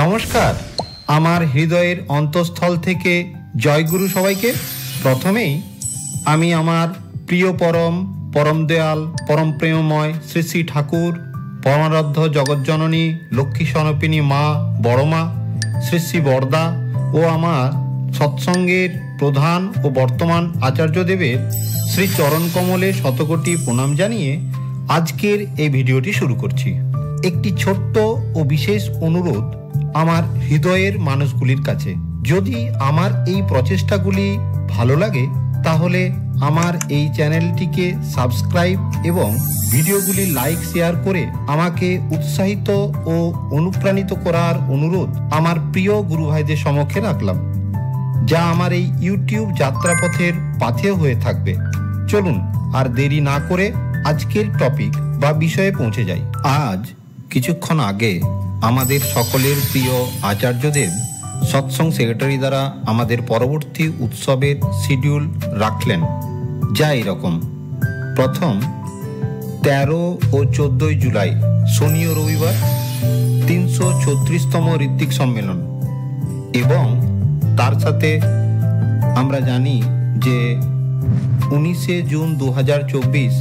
নমস্কার, আমার হৃদয়ের অন্তঃস্থল থেকে জয়গুরু সবাইকে। প্রথমেই আমি আমার প্রিয় পরম দয়াল পরম প্রেমময় শ্রী শ্রী ঠাকুর পরমারাধ্য জগজ্জননী লক্ষ্মী স্বরূপিণী মা বড়মা শ্রী শ্রী বরদা ও আমার সৎসঙ্গের প্রধান ও বর্তমান আচার্যদেবের শ্রী চরণ কমলে শতকোটি প্রণাম জানিয়ে আজকের এই ভিডিওটি শুরু করছি। একটি ছোট্ট ও বিশেষ অনুরোধ আমার হৃদয়ের মানুষগুলির কাছে, যদি আমার এই প্রচেষ্টাগুলি ভালো লাগে তাহলে আমার এই চ্যানেলটিকে সাবস্ক্রাইব এবং ভিডিওগুলি লাইক শেয়ার করে আমাকে উৎসাহিত ও অনুপ্রাণিত করার অনুরোধ আমার প্রিয় গুরু ভাইদের সমক্ষে রাখলাম, যা আমার এই ইউটিউব যাত্রাপথের পাথেয় হয়ে থাকবে। চলুন আর দেরি না করে আজকের টপিক বা বিষয়ে পৌঁছে যাই। আজ কিছুক্ষণ আগে আমাদের সকলের প্রিয় আচার্যদেব সৎসঙ্গ সেক্রেটারি দ্বারা আমাদের পরবর্তী উৎসবের শিডিউল রাখলেন, যা এরকম। প্রথম 13 ও 14 জুলাই শনি ও রবিবার 336তম ঋত্বিক সম্মেলন, এবং তার সাথে আমরা জানি যে 19 জুন 2024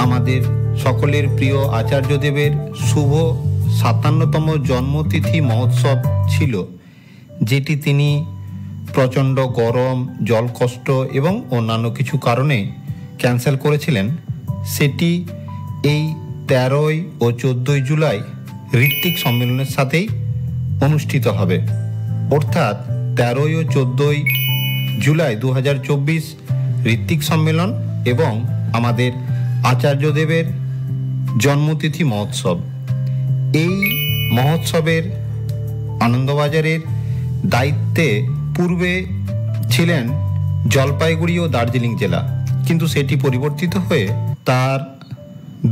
আমাদের সকলের প্রিয় আচার্যদেবের শুভ 57তম জন্মতিথি মহোৎসব ছিল, যেটি তিনি প্রচণ্ড গরম, জলকষ্ট এবং অন্যান্য কিছু কারণে ক্যান্সেল করেছিলেন। সেটি এই 13 ও 14 জুলাই ঋত্বিক সম্মেলনের সাথেই অনুষ্ঠিত হবে, অর্থাৎ 13 ও 14 জুলাই 2024 ঋত্বিক সম্মেলন এবং আমাদের আচার্যদেবের জন্মতিথি মহোৎসব। এই মহোৎসবের আনন্দবাজারের দায়িত্বে পূর্বে ছিলেন জলপাইগুড়ি ও দার্জিলিং জেলা, কিন্তু সেটি পরিবর্তিত হয়ে তার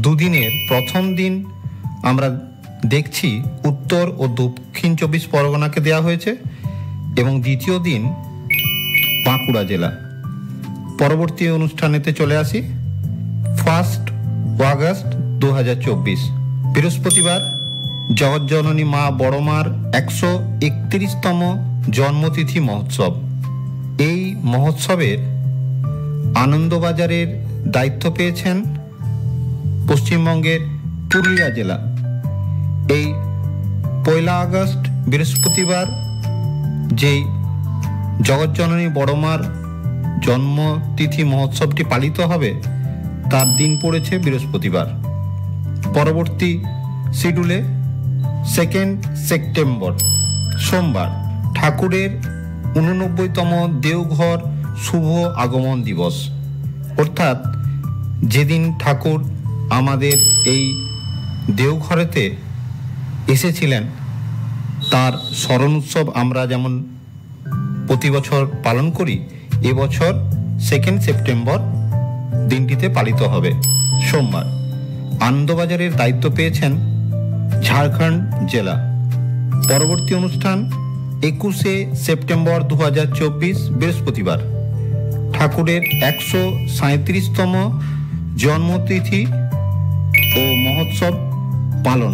দুদিনের প্রথম দিন আমরা দেখছি উত্তর ও দক্ষিণ 24 পরগনাকে দেওয়া হয়েছে এবং দ্বিতীয় দিন বাঁকুড়া জেলা। পরবর্তী অনুষ্ঠানেতে চলে আসি 1 আগস্ট 2024 বৃহস্পতিবার জগজ্জননী মা বড়মার 131তম জন্মতিথি মহোৎসব। এই মহোৎসবের আনন্দবাজারের দায়িত্ব পেয়েছেন পশ্চিমবঙ্গের পুরুলিয়া জেলা। এই 1 আগস্ট বৃহস্পতিবার যেই জগজ্জননী বড়মার জন্মতিথি মহোৎসবটি পালিত হবে তার দিন পড়েছে বৃহস্পতিবার। পরবর্তী শিডিউলে 2 সেপ্টেম্বর সোমবার ঠাকুরের 89তম দেওঘর শুভ আগমন দিবস, অর্থাৎ যেদিন ঠাকুর আমাদের এই দেওঘরেতে এসেছিলেন তার স্মরণ উৎসব আমরা যেমন প্রতি বছর পালন করি, এবছর 2 সেপ্টেম্বর দিনটিতে পালিত হবে সোমবার। আনন্দবাজারের দায়িত্ব পেয়েছেন ঝাড়খণ্ড জেলা। পরবর্তী অনুষ্ঠান 21 সেপ্টেম্বর 2024 বৃহস্পতিবার ঠাকুরের 137তম জন্মতিথি ও মহোৎসব পালন।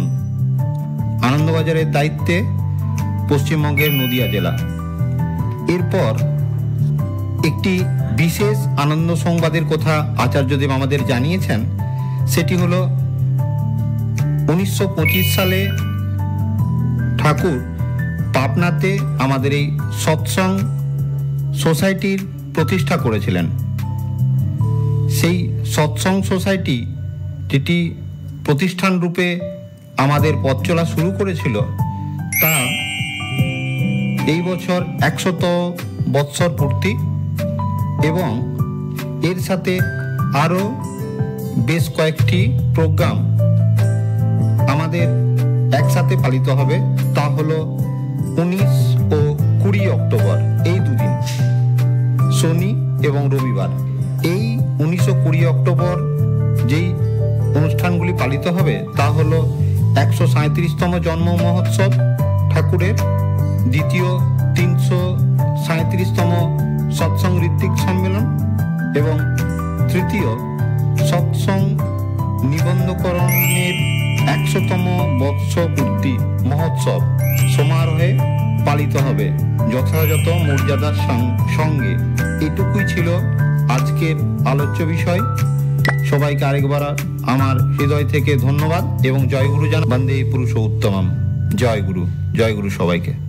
আনন্দবাজারের দায়িত্বে পশ্চিমবঙ্গের নদিয়া জেলা। এরপর একটি বিশেষ আনন্দ সংবাদের কথা আচার্যদেব আমাদের জানিয়েছেন, সেটি হলো 1925 সালে ঠাকুর পাবনাতে আমাদের এই সৎসঙ্গ সোসাইটির প্রতিষ্ঠা করেছিলেন। সেই সৎসঙ্গ সোসাইটি যেটি প্রতিষ্ঠান রূপে আমাদের পথ চলা শুরু করেছিল, তা এই বছর 100 বৎসর পূর্তি এবং এর সাথে আরও বেশ কয়েকটি প্রোগ্রাম আমাদের একসাথে পালিত হবে। তা হলো 19 ও 20 অক্টোবর, এই দুদিন শনি এবং রবিবার। এই 19 ও 20 অক্টোবর যেই অনুষ্ঠানগুলি পালিত হবে তা হলো 137তম জন্ম মহোৎসব ঠাকুরের, দ্বিতীয় 337তম সৎসঙ্গ ঋত্বিক সম্মেলন এবং তৃতীয় সৎসঙ্গ নিবন্ধকরণের 100তম বৎসপূর্তি মহোৎসব সমারোহে পালিত হবে যথাযথ মর্যাদার সঙ্গে। এটুকুই ছিল আজকের আলোচ্য বিষয়। সবাইকে আরেকবার আমার হৃদয় থেকে ধন্যবাদ এবং জয়গুরু জানাই। বন্দে পুরুষোত্তমম। জয় গুরু, জয় গুরু সবাইকে।